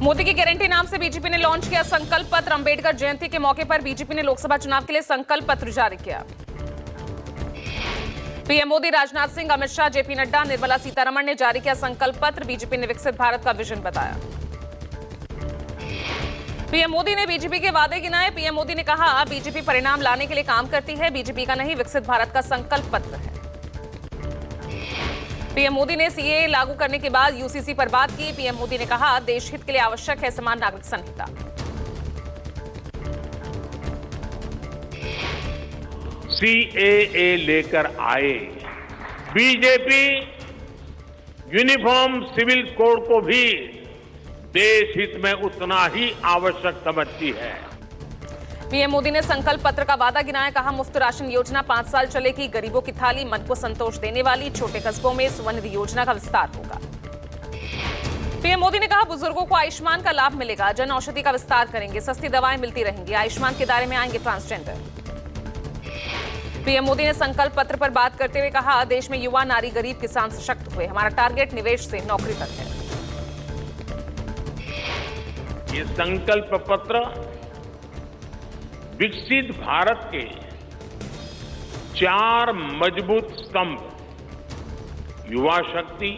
मोदी की गारंटी नाम से बीजेपी ने लॉन्च किया संकल्प पत्र। अंबेडकर जयंती के मौके पर बीजेपी ने लोकसभा चुनाव के लिए संकल्प पत्र जारी किया। पीएम मोदी, राजनाथ सिंह, अमित शाह, जेपी नड्डा, निर्मला सीतारमण ने जारी किया संकल्प पत्र। बीजेपी ने विकसित भारत का विजन बताया। पीएम मोदी ने बीजेपी के वादे गिनाए। पीएम मोदी ने कहा, बीजेपी परिणाम लाने के लिए काम करती है, बीजेपी का नहीं विकसित भारत का संकल्प पत्र है। पीएम मोदी ने सीएए लागू करने के बाद यूसीसी पर बात की। पीएम मोदी ने कहा, देश हित के लिए आवश्यक है समान नागरिक संहिता। सीएए लेकर आए बीजेपी यूनिफॉर्म सिविल कोड को भी देश हित में उतना ही आवश्यक समझती है। पीएम मोदी ने संकल्प पत्र का वादा गिनाया। कहा, मुफ्त राशन योजना 5 साल चलेगी, गरीबों की थाली मन को संतोष देने वाली। छोटे कस्बों में स्वनिधि योजना का विस्तार होगा। पीएम मोदी ने कहा, बुजुर्गों को आयुष्मान का लाभ मिलेगा, जन औषधि का विस्तार करेंगे, सस्ती दवाएं मिलती रहेंगी, आयुष्मान के दायरे में आएंगे ट्रांसजेंडर। पीएम मोदी ने संकल्प पत्र पर बात करते हुए कहा, देश में युवा, नारी, गरीब, किसान सशक्त हुए, हमारा टारगेट निवेश से नौकरी तक है। ये संकल्प पत्र विकसित भारत के 4 मजबूत स्तंभ, युवा शक्ति,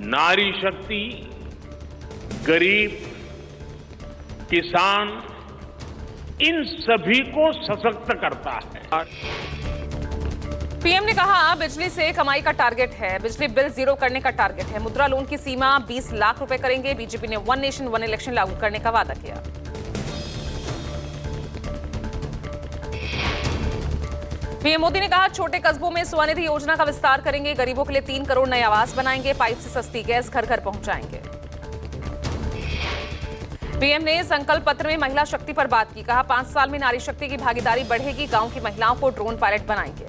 नारी शक्ति, गरीब, किसान, इन सभी को सशक्त करता है। पीएम ने कहा, बिजली से कमाई का टारगेट है, बिजली बिल जीरो करने का टारगेट है, मुद्रा लोन की सीमा 20 लाख रुपए करेंगे। बीजेपी ने 1 नेशन 1 इलेक्शन लागू करने का वादा किया। पीएम मोदी ने कहा, छोटे कस्बों में स्वनिधि योजना का विस्तार करेंगे, गरीबों के लिए 3 करोड़ नए आवास बनाएंगे, पाइप से सस्ती गैस घर घर पहुंचाएंगे। पीएम ने संकल्प पत्र में महिला शक्ति पर बात की। कहा, 5 साल में नारी शक्ति की भागीदारी बढ़ेगी, गांव की महिलाओं को ड्रोन पायलट बनाएंगे।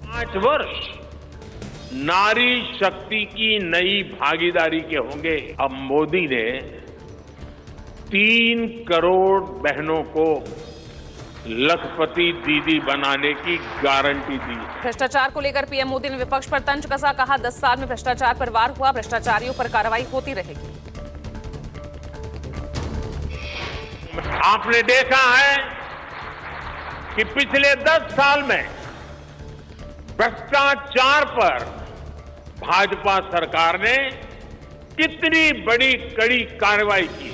5 वर्ष नारी शक्ति की नई भागीदारी के होंगे। अब मोदी ने 3 करोड़ बहनों को लखपति दीदी बनाने की गारंटी दी। भ्रष्टाचार को लेकर पीएम मोदी ने विपक्ष पर तंज कसा। कहा, 10 साल में भ्रष्टाचार पर वार हुआ, भ्रष्टाचारियों पर कार्रवाई होती रहेगी। आपने देखा है कि पिछले 10 साल में भ्रष्टाचार पर भाजपा सरकार ने कितनी बड़ी कड़ी कार्रवाई की।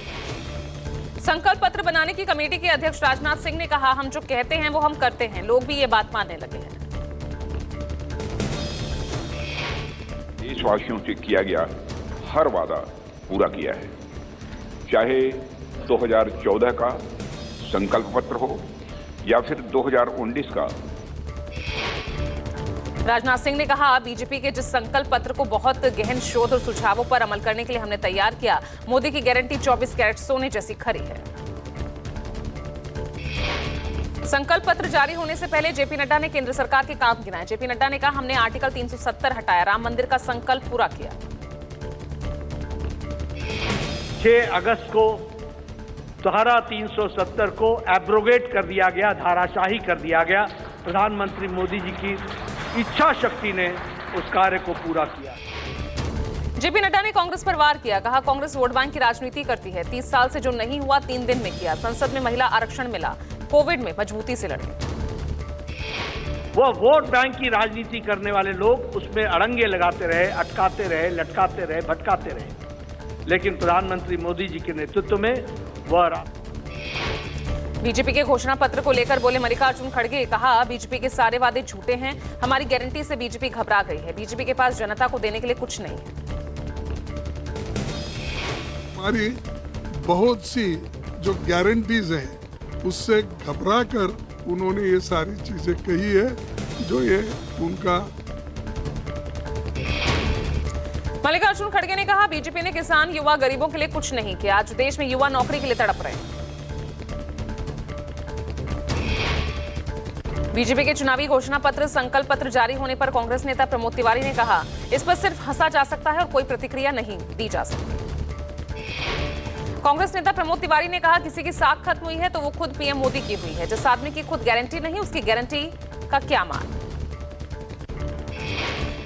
संकल्प पत्र बनाने की कमेटी के अध्यक्ष राजनाथ सिंह ने कहा, हम जो कहते हैं वो हम करते हैं, लोग भी ये बात मानने लगे हैं। देशवासियों से किया गया हर वादा पूरा किया है, चाहे 2014 का संकल्प पत्र हो या फिर 2019 का। राजनाथ सिंह ने कहा, बीजेपी के जिस संकल्प पत्र को बहुत गहन शोध और सुझावों पर अमल करने के लिए हमने तैयार किया, मोदी की गारंटी 24 कैरेट सोने जैसी खरी है। संकल्प पत्र जारी होने से पहले जेपी नड्डा ने केंद्र सरकार के काम गिनाए। जेपी नड्डा ने कहा, हमने आर्टिकल 370 हटाया, राम मंदिर का संकल्प पूरा किया। 6 अगस्त को धारा 370 को एब्रोगेट कर दिया गया, धाराशाही कर दिया गया। प्रधानमंत्री मोदी जी की इच्छा शक्ति ने उस कार्य को पूरा किया। जेपी नड्डा ने कांग्रेस पर वार किया। कहा, कांग्रेस वोट बैंक की राजनीति करती है, 30 साल से जो नहीं हुआ 3 दिन में किया। संसद में महिला आरक्षण मिला, कोविड में मजबूती से लड़े। वो वोट बैंक की राजनीति करने वाले लोग उसमें अड़ंगे लगाते रहे, अटकाते रहे, लटकाते रहे, भटकाते रहे, लेकिन प्रधानमंत्री मोदी जी के नेतृत्व में वह। बीजेपी के घोषणा पत्र को लेकर बोले मल्लिकार्जुन खड़गे। कहा, बीजेपी के सारे वादे झूठे हैं, हमारी गारंटी से बीजेपी घबरा गई है, बीजेपी के पास जनता को देने के लिए कुछ नहीं है। हमारी बहुत सी जो गारंटीज है उससे घबरा कर उन्होंने ये सारी चीजें कही है, जो ये उनका। मल्लिकार्जुन खड़गे ने कहा, बीजेपी ने किसान, युवा, गरीबों के लिए कुछ नहीं किया। आज देश में युवा नौकरी के लिए तड़प रहे हैं। बीजेपी के चुनावी घोषणा पत्र संकल्प पत्र जारी होने पर कांग्रेस नेता प्रमोद तिवारी ने कहा, इस पर सिर्फ हंसा जा सकता है और कोई प्रतिक्रिया नहीं दी जा सकती। कांग्रेस नेता प्रमोद तिवारी ने कहा, किसी की साख खत्म हुई है तो वो खुद पीएम मोदी की हुई है। जिस आदमी की खुद गारंटी नहीं, उसकी गारंटी का क्या मान।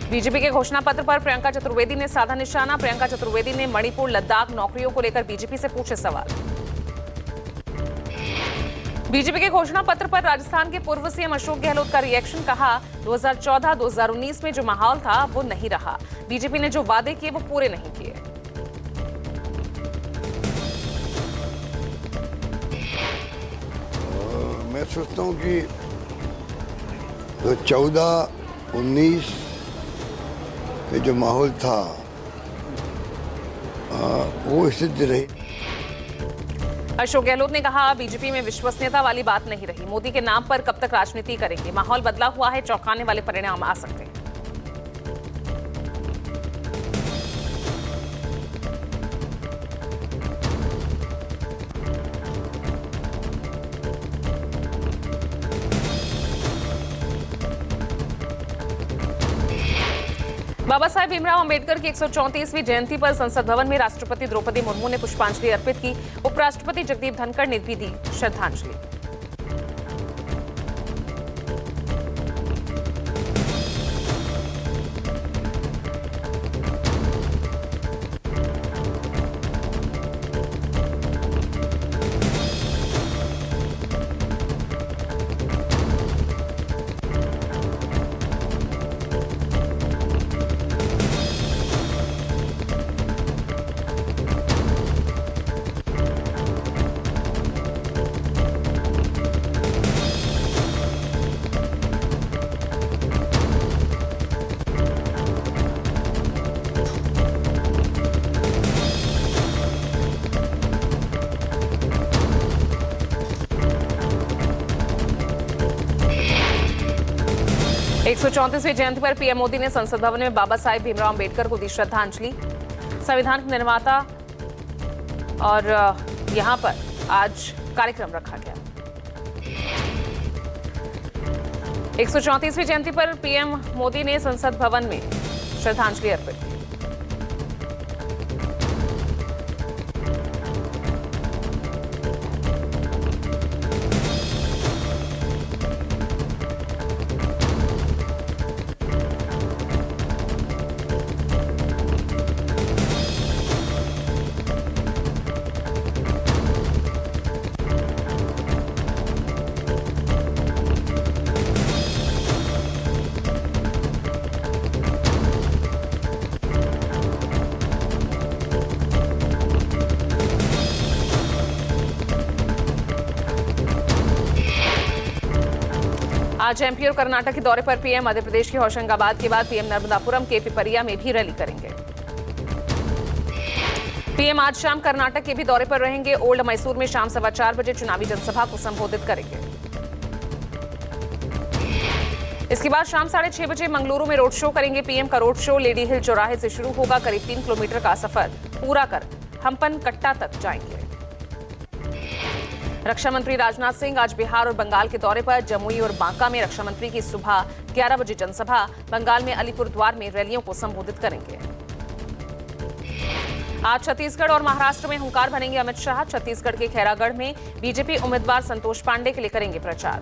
बीजेपी के घोषणा पत्र पर प्रियंका चतुर्वेदी ने साधा निशाना। प्रियंका चतुर्वेदी ने मणिपुर, लद्दाख नौकरियों को लेकर बीजेपी से पूछे सवाल। बीजेपी के घोषणा पत्र पर राजस्थान के पूर्व सीएम अशोक गहलोत का रिएक्शन। कहा 2014-2019 में जो माहौल था वो नहीं रहा। बीजेपी ने जो वादे किए वो पूरे नहीं किए। मैं सोचता हूँ कि 2014-19 में जो माहौल था वो स्थिति रही। अशोक गहलोत ने कहा बीजेपी में विश्वसनीयता वाली बात नहीं रही। मोदी के नाम पर कब तक राजनीति करेंगे? माहौल बदला हुआ है, चौंकाने वाले परिणाम आ सकते हैं। बाबा साहेब भीमराव अंबेडकर की 134वीं जयंती पर संसद भवन में राष्ट्रपति द्रौपदी मुर्मू ने पुष्पांजलि अर्पित की। उपराष्ट्रपति जगदीप धनखड़ ने भी दी श्रद्धांजलि। एक 134वीं जयंती पर पीएम मोदी ने संसद भवन में बाबा साहेब भीमराव अंबेडकर को दी श्रद्धांजलि। संविधान के निर्माता और यहां पर आज कार्यक्रम रखा गया। 134वीं जयंती पर पीएम मोदी ने संसद भवन में श्रद्धांजलि अर्पित की। आज एमपी और कर्नाटक के दौरे पर पीएम मध्य प्रदेश के होशंगाबाद के बाद पीएम नर्मदापुरम के पिपरिया में भी रैली करेंगे। पीएम आज शाम कर्नाटक के भी दौरे पर रहेंगे। ओल्ड मैसूर में शाम 4:15 बजे चुनावी जनसभा को संबोधित करेंगे। इसके बाद शाम 6:30 बजे मंगलुरु में रोड शो करेंगे। पीएम का रोड शो लेडी हिल चौराहे से शुरू होगा। करीब 3 किलोमीटर का सफर पूरा कर हम्पनकट्टा तक जाएंगे। रक्षा मंत्री राजनाथ सिंह आज बिहार और बंगाल के दौरे पर। जमुई और बांका में रक्षा मंत्री की सुबह 11 बजे जनसभा। बंगाल में अलीपुरद्वार में रैलियों को संबोधित करेंगे। आज छत्तीसगढ़ और महाराष्ट्र में हुंकार भरेंगे अमित शाह। छत्तीसगढ़ के खैरागढ़ में बीजेपी उम्मीदवार संतोष पांडे के लिए करेंगे प्रचार।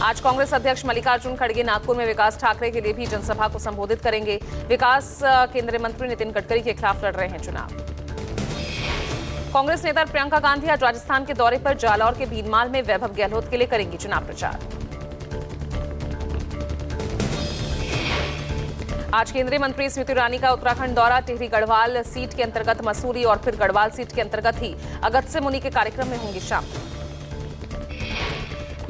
आज कांग्रेस अध्यक्ष मल्लिकार्जुन खड़गे नागपुर में विकास ठाकरे के लिए भी जनसभा को संबोधित करेंगे। विकास केंद्रीय मंत्री नितिन गडकरी के खिलाफ लड़ रहे हैं चुनाव। कांग्रेस नेता प्रियंका गांधी आज राजस्थान के दौरे पर। जालौर के भीनमाल में वैभव गहलोत के लिए करेंगी चुनाव प्रचार। आज केंद्रीय मंत्री स्मृति ईरानी का उत्तराखंड दौरा। टिहरी गढ़वाल सीट के अंतर्गत मसूरी और फिर गढ़वाल सीट के अंतर्गत ही अगस्त्य मुनि के कार्यक्रम में होंगी शामिल।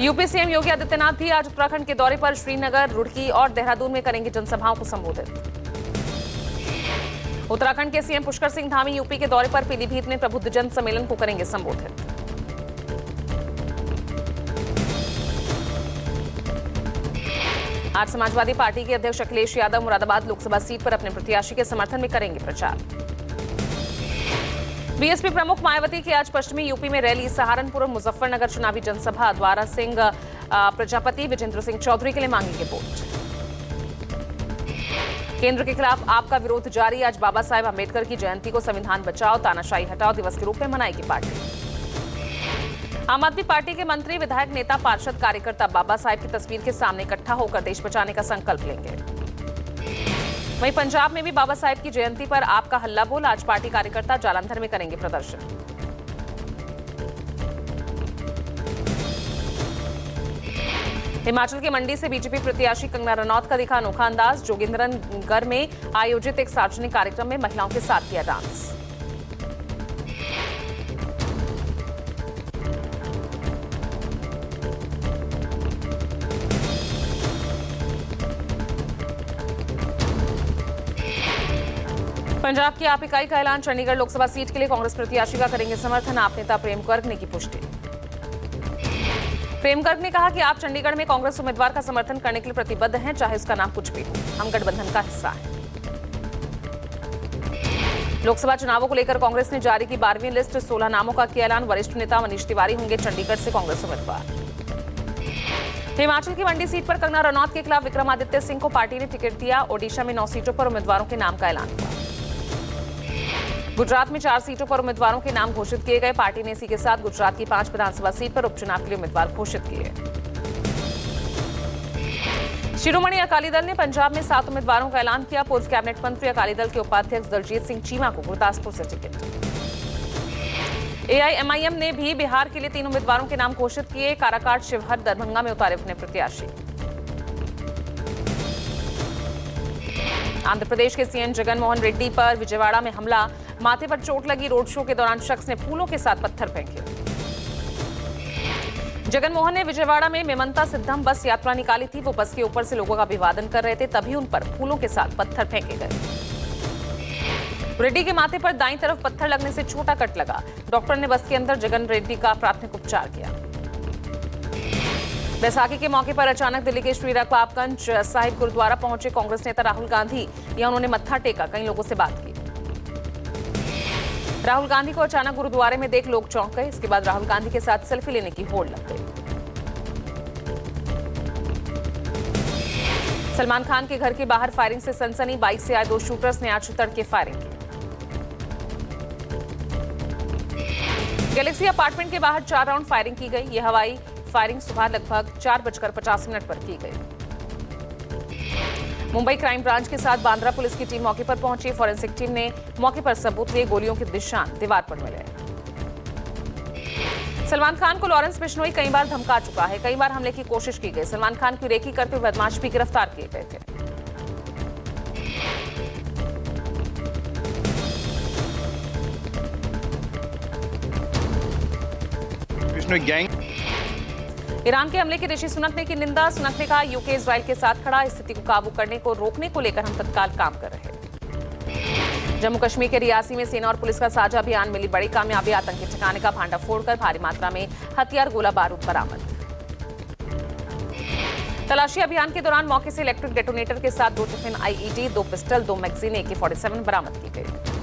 यूपी सीएम योगी आदित्यनाथ भी आज उत्तराखंड के दौरे पर। श्रीनगर, रुड़की और देहरादून में करेंगे जनसभाओं को संबोधित। उत्तराखंड के सीएम पुष्कर सिंह धामी यूपी के दौरे पर। पीलीभीत में प्रबुद्धजन सम्मेलन को करेंगे संबोधित। आज समाजवादी पार्टी के अध्यक्ष अखिलेश यादव मुरादाबाद लोकसभा सीट पर अपने प्रत्याशी के समर्थन में करेंगे प्रचार। बीएसपी प्रमुख मायावती की आज पश्चिमी यूपी में रैली। सहारनपुर और मुजफ्फरनगर चुनावी जनसभा। द्वारा सिंह प्रजापति विजेंद्र सिंह चौधरी के लिए मांगेंगे वोट। केंद्र के खिलाफ आपका विरोध जारी। आज बाबा साहेब अम्बेडकर की जयंती को संविधान बचाओ तानाशाही हटाओ दिवस के रूप में मनाएगी पार्टी। आम आदमी पार्टी के मंत्री, विधायक, नेता, पार्षद, कार्यकर्ता बाबा साहेब की तस्वीर के सामने इकट्ठा होकर देश बचाने का संकल्प लेंगे। वहीं पंजाब में भी बाबा साहेब की जयंती पर आपका हल्ला बोल, आज पार्टी कार्यकर्ता जालंधर में करेंगे प्रदर्शन। हिमाचल के मंडी से बीजेपी प्रत्याशी कंगना रनौत का दिखा अनोखा अंदाज, जोगिंद्रनगर में आयोजित एक सार्वजनिक कार्यक्रम में महिलाओं के साथ किया डांस। पंजाब की आप इकाई का ऐलान, चंडीगढ़ लोकसभा सीट के लिए कांग्रेस प्रत्याशी का करेंगे समर्थन, आप नेता प्रेम गर्ग ने की पुष्टि। प्रेम गर्ग ने कहा कि आप चंडीगढ़ में कांग्रेस उम्मीदवार का समर्थन करने के लिए प्रतिबद्ध हैं, चाहे उसका नाम कुछ भी हो, हम गठबंधन का हिस्सा हैं। लोकसभा चुनावों को लेकर कांग्रेस ने जारी की 12वीं लिस्ट, 16 नामों का किया ऐलान, वरिष्ठ नेता मनीष तिवारी होंगे चंडीगढ़ से कांग्रेस उम्मीदवार। हिमाचल की मंडी सीट पर कंगना रनौत के खिलाफ विक्रमादित्य सिंह को पार्टी ने टिकट दिया, ओडिशा में 9 सीटों पर उम्मीदवारों के नाम का ऐलान हुआ। गुजरात में 4 सीटों पर उम्मीदवारों के नाम घोषित किए गए, पार्टी ने इसी के साथ गुजरात की 5 विधानसभा सीट पर उपचुनाव के लिए उम्मीदवार घोषित किए। शिरोमणि अकाली दल ने पंजाब में 7 उम्मीदवारों का ऐलान किया, पूर्व कैबिनेट मंत्री अकाली दल के उपाध्यक्ष दलजीत सिंह चीमा को गुरदासपुर से टिकट। AIMIM ने भी बिहार के लिए 3 उम्मीदवारों के नाम घोषित किए, काराकाट, शिवहर, दरभंगा में उतारे अपने प्रत्याशी। आंध्र प्रदेश के सीएम जगनमोहन रेड्डी पर विजयवाड़ा में हमला, माथे पर चोट लगी, रोड शो के दौरान शख्स ने फूलों के साथ पत्थर फेंके। जगनमोहन ने विजयवाड़ा में मेमंता सिद्धम बस यात्रा निकाली थी, वो बस के ऊपर से लोगों का अभिवादन कर रहे थे, तभी उन पर फूलों के साथ पत्थर फेंके गए। रेड्डी के माथे पर दाईं तरफ पत्थर लगने से छोटा कट लगा, डॉक्टर ने बस के अंदर जगन रेड्डी का प्राथमिक उपचार किया। बैसाखी के मौके पर अचानक दिल्ली के श्री रकाबगंज साहिब गुरुद्वारा पहुंचे कांग्रेस नेता राहुल गांधी, यहां उन्होंने मत्था टेका, कई लोगों से बात की। राहुल गांधी को अचानक गुरुद्वारे में देख लोग चौंक गए, इसके बाद राहुल गांधी के साथ सेल्फी लेने की होड़ लग गई। सलमान खान के घर के बाहर फायरिंग से सनसनी, बाइक से आए 2 शूटर्स ने आज तड़के फायरिंग की। गैलेक्सी अपार्टमेंट के बाहर 4 राउंड फायरिंग की गई, यह हवाई फायरिंग सुबह लगभग 4:50 पर की गई। मुंबई क्राइम ब्रांच के साथ बांद्रा पुलिस की टीम मौके पर पहुंची, फॉरेंसिक टीम ने मौके पर सबूत लिए, गोलियों के निशान दीवार पर मिले। सलमान खान को लॉरेंस बिश्नोई कई बार धमका चुका है, कई बार हमले की कोशिश की गई, सलमान खान की रेकी करते हुए बदमाश भी गिरफ्तार किए गए थे। बिश्नोई गैंग। ईरान के हमले की ऋषि सुनक ने की निंदा, सुनक ने कहा यूके इजराइल के साथ खड़ा, स्थिति को काबू करने को रोकने को लेकर हम तत्काल काम कर रहे हैं। जम्मू कश्मीर के रियासी में सेना और पुलिस का साझा अभियान, मिली बड़ी कामयाबी, आतंकी ठिकाने का भांडा फोड़कर भारी मात्रा में हथियार, गोला बारूद बरामद। तलाशी अभियान के दौरान मौके से इलेक्ट्रिक डेटोनेटर के साथ 2 tiffin IED, 2 pistol, 2 magazine AK-47 बरामद की गई।